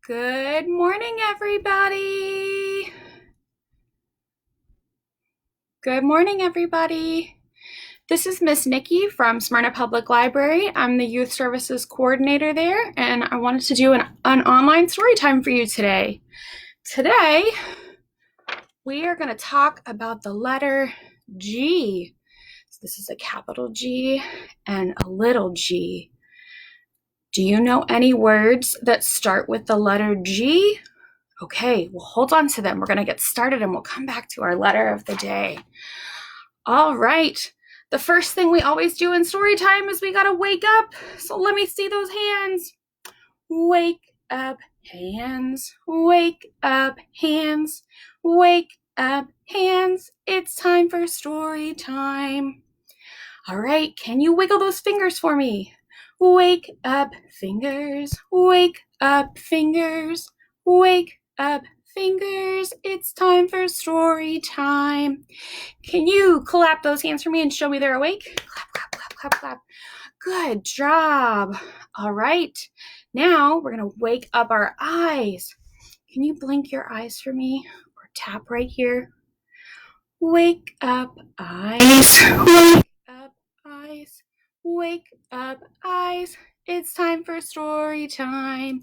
Good morning, everybody. Good morning, everybody. This is Miss Nikki from Smyrna Public Library. I'm the Youth Services Coordinator there, and I wanted to do an online story time for you today. Today, we are going to talk about the letter G. So this is a capital G and a little g. Do you know any words that start with the letter G? Okay, well, hold on to them. We're going to get started and we'll come back to our letter of the day. All right. The first thing we always do in story time is we got to wake up. So let me see those hands. Wake up, hands. Wake up, hands. Wake up, hands. It's time for story time. All right, can you wiggle those fingers for me? Wake up, fingers. Wake up, fingers. Wake up, fingers. It's time for story time. Can you clap those hands for me and show me they're awake? Clap, clap, clap, clap, clap. Good job. All right, now we're going to wake up our eyes. Can you blink your eyes for me or tap right here? Wake up, eyes. Wake up, eyes. Wake up, eyes. It's time for story time.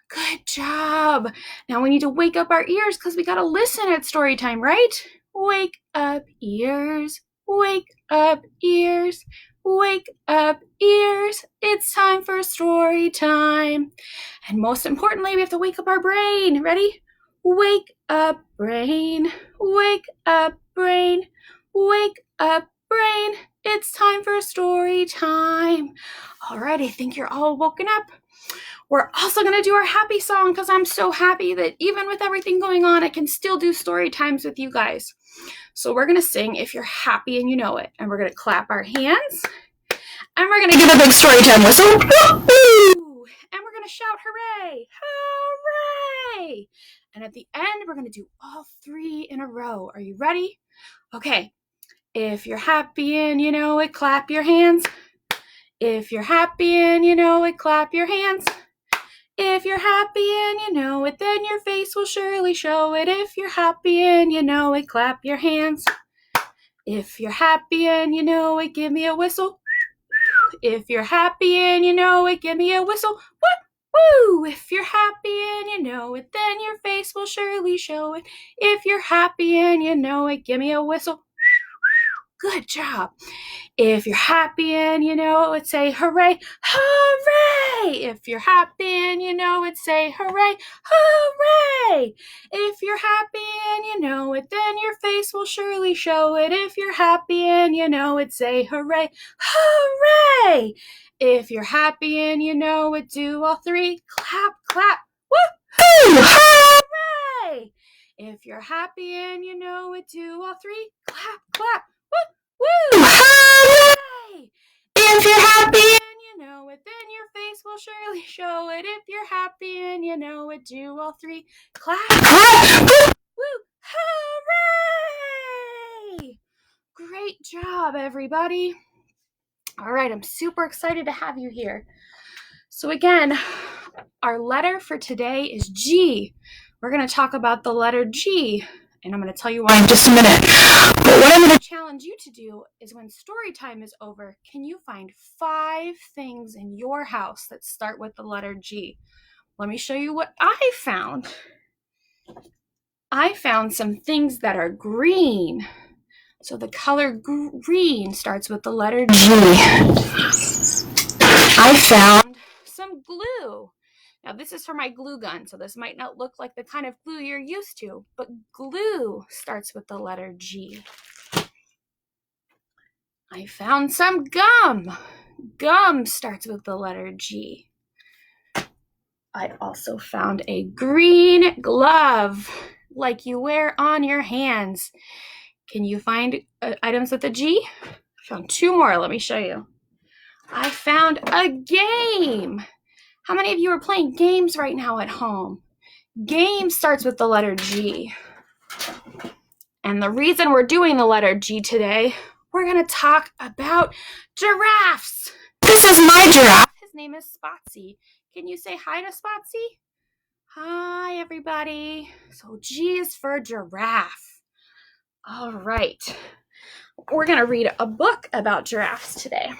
Good job. Now we need to wake up our ears because we got to listen at story time, right? Wake up, ears. Wake up, ears. Wake up, ears. It's time for story time. And most importantly, we have to wake up our brain. Ready? Wake up, brain. Wake up, brain. Wake up, brain. It's time for story time. All right, I think you're all woken up. We're also going to do our happy song because I'm so happy that even with everything going on, I can still do story times with you guys. So we're going to sing If You're Happy and You Know It. And we're going to clap our hands. And we're going to give a big story time whistle. Woo-hoo! And we're going to shout hooray. Hooray! And at the end, we're going to do all three in a row. Are you ready? Okay. If you're happy and you know it, clap your hands. If you're happy and you know it, clap your hands. If you're happy and you know it, then your face will surely show it. If you're happy and you know it, clap your hands. If you're happy and you know it, give me a whistle. If you're happy and you know it, give me a whistle. Woo! If you're happy and you know it, then your face will surely show it. If you're happy and you know it, give me a whistle. Good job. If you're happy and you know it, say hooray, hooray. If you're happy and you know it, say hooray, hooray. If you're happy and you know it, then your face will surely show it. If you're happy and you know it, say hooray, hooray. If you're happy and you know it, do all three. Clap, clap. Woo-hoo! Hooray! If you're happy and you know it, do all three. Clap, clap. Woo! Hooray! If you're happy and you know it, then your face will surely show it. If you're happy and you know it, do all three. Clap, clap. Woo! Hooray! Great job, everybody. All right, I'm super excited to have you here. So again, our letter for today is G. We're going to talk about the letter G, and I'm going to tell you why in just a minute. But what I'm going to challenge you to do is when story time is over, can you find 5 things in your house that start with the letter G? Let me show you what I found. I found some things that are green. So the color green starts with the letter G. I found some glue. Now this is for my glue gun, so this might not look like the kind of glue you're used to, but glue starts with the letter G. I found some gum. Gum starts with the letter G. I also found a green glove, like you wear on your hands. Can you find items with a G? I found 2 more. Let me show you. I found a game. How many of you are playing games right now at home? Game starts with the letter G. And the reason we're doing the letter G today, we're going to talk about giraffes. This is my giraffe. His name is Spotsy. Can you say hi to Spotsy? Hi, everybody. So G is for giraffe. All right. We're going to read a book about giraffes today.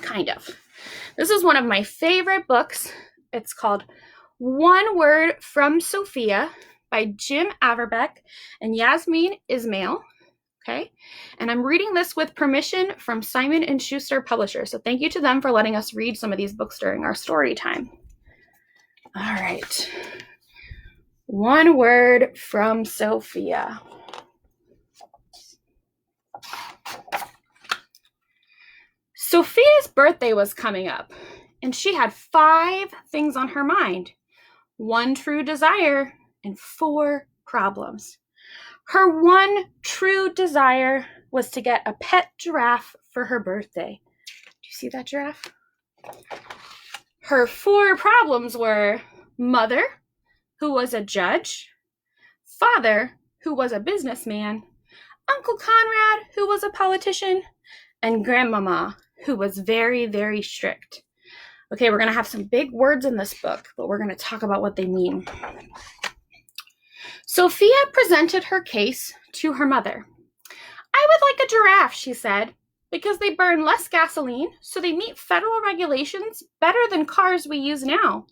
Kind of. This is one of my favorite books. It's called One Word from Sophia by Jim Averbeck and Yasmin Ismail. Okay. And I'm reading this with permission from Simon & Schuster Publishers. So thank you to them for letting us read some of these books during our story time. All right. One word from Sophia. Sophia's birthday was coming up, and she had 5 things on her mind, 1 true desire, and 4 problems. Her one true desire was to get a pet giraffe for her birthday. Do you see that giraffe? Her 4 problems were mother, who was a judge, father, who was a businessman, Uncle Conrad, who was a politician, and Grandmama, who was very, very strict. Okay, we're going to have some big words in this book, but we're going to talk about what they mean. Sophia presented her case to her mother. I would like a giraffe, she said, because they burn less gasoline, so they meet federal regulations better than cars we use now.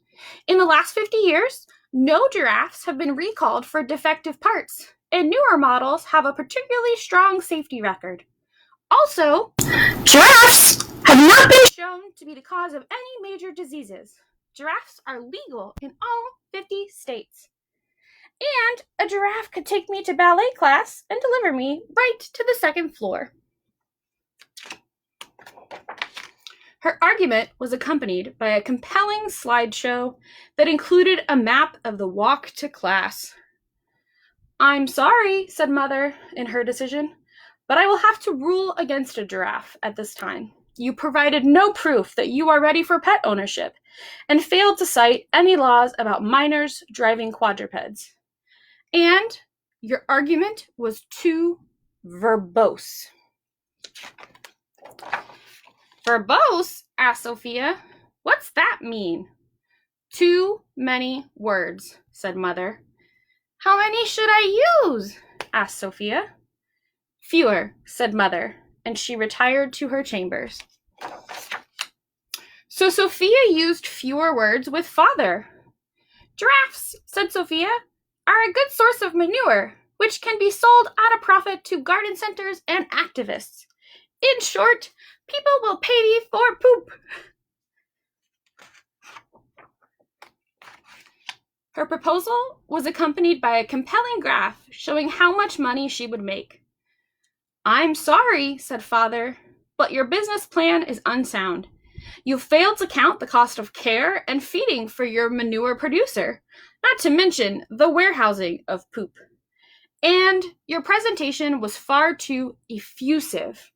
In the last 50 years, no giraffes have been recalled for defective parts, and newer models have a particularly strong safety record. Also, giraffes have not been shown to be the cause of any major diseases. Giraffes are legal in all 50 states. And a giraffe could take me to ballet class and deliver me right to the 2nd floor. Her argument was accompanied by a compelling slideshow that included a map of the walk to class. I'm sorry, said Mother in her decision, but I will have to rule against a giraffe at this time. You provided no proof that you are ready for pet ownership and failed to cite any laws about minors driving quadrupeds. And your argument was too verbose. Verbose? Asked Sophia. What's that mean? Too many words, said Mother. How many should I use? Asked Sophia. Fewer, said Mother, and she retired to her chambers. So Sophia used fewer words with Father. Giraffes, said Sophia, are a good source of manure, which can be sold at a profit to garden centers and activists. In short, people will pay me for poop. Her proposal was accompanied by a compelling graph showing how much money she would make. I'm sorry, said Father, but your business plan is unsound. You failed to count the cost of care and feeding for your manure producer, not to mention the warehousing of poop. And your presentation was far too effusive.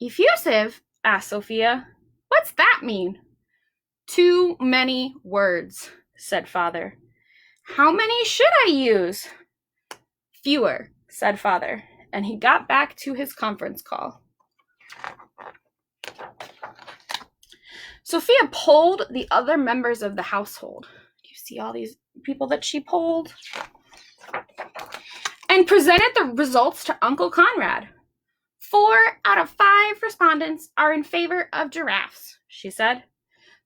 Effusive? Asked Sophia. What's that mean? Too many words, said Father. How many should I use? Fewer, said Father, and he got back to his conference call. Sophia polled the other members of the household. Do you see all these people that she polled? And presented the results to Uncle Conrad. 4 out of 5 respondents are in favor of giraffes, she said.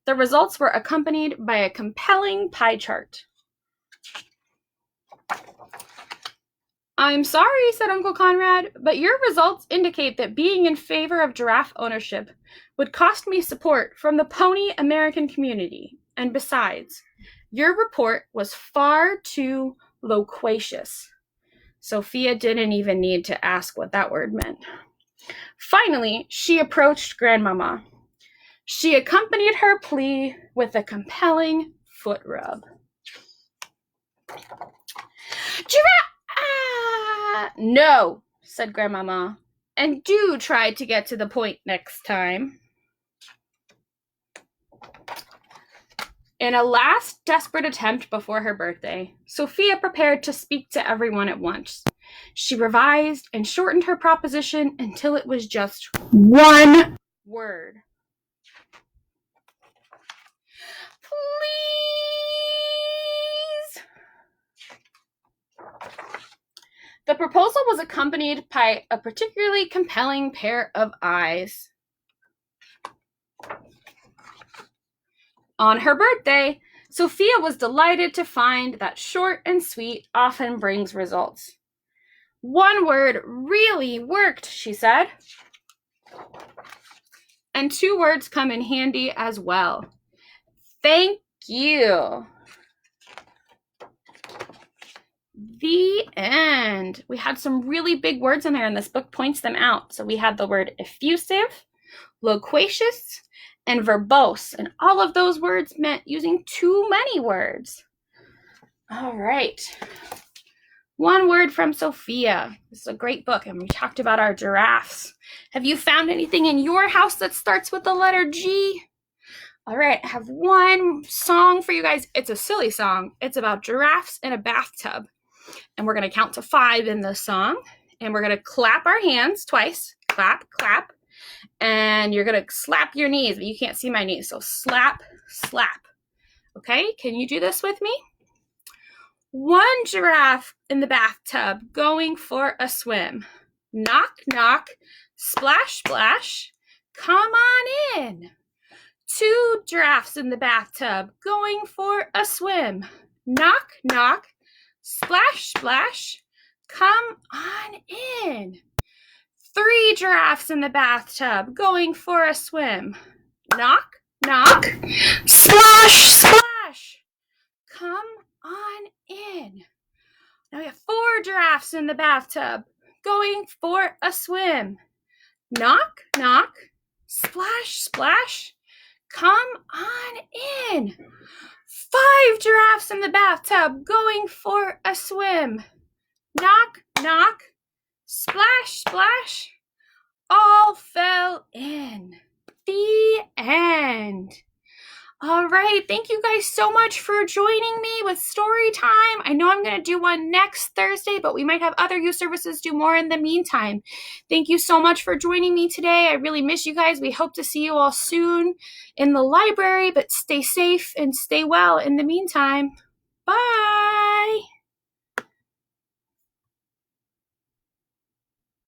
The results were accompanied by a compelling pie chart. I'm sorry, said Uncle Conrad, but your results indicate that being in favor of giraffe ownership would cost me support from the Pony American community. And besides, your report was far too loquacious. Sophia didn't even need to ask what that word meant. Finally, she approached Grandmama. She accompanied her plea with a compelling foot rub. Giraffe! No, said Grandmama, and do try to get to the point next time. In a last desperate attempt before her birthday, Sophia prepared to speak to everyone at once. She revised and shortened her proposition until it was just one word. The proposal was accompanied by a particularly compelling pair of eyes. On her birthday, Sophia was delighted to find that short and sweet often brings results. One word really worked, she said. And 2 words come in handy as well. Thank you. The end. We had some really big words in there, and this book points them out. So we had the word effusive, loquacious, and verbose. And all of those words meant using too many words. All right. 1 word from Sophia. This is a great book, and we talked about our giraffes. Have you found anything in your house that starts with the letter G? All right, I have 1 song for you guys. It's a silly song. It's about giraffes in a bathtub. And we're going to count to 5 in the song. And we're going to clap our hands twice. Clap, clap. And you're going to slap your knees, but you can't see my knees. So slap, slap. Okay, can you do this with me? 1 giraffe in the bathtub going for a swim. Knock, knock, splash, splash. Come on in. 2 giraffes in the bathtub going for a swim. Knock, knock, splash, splash. Come on in. 3 giraffes in the bathtub going for a swim. Knock, knock, splash, splash. Come on in. Now we have 4 giraffes in the bathtub going for a swim. Knock, knock, splash, splash. Come on in. 5 giraffes in the bathtub going for a swim. Knock, knock, splash, splash. All fell in. The end. All right, thank you guys so much for joining me with story time. I know I'm going to do one next Thursday, but we might have other youth services do more in the meantime. Thank you so much for joining me today. I really miss you guys. We hope to see you all soon in the library, but stay safe and stay well in the meantime. Bye.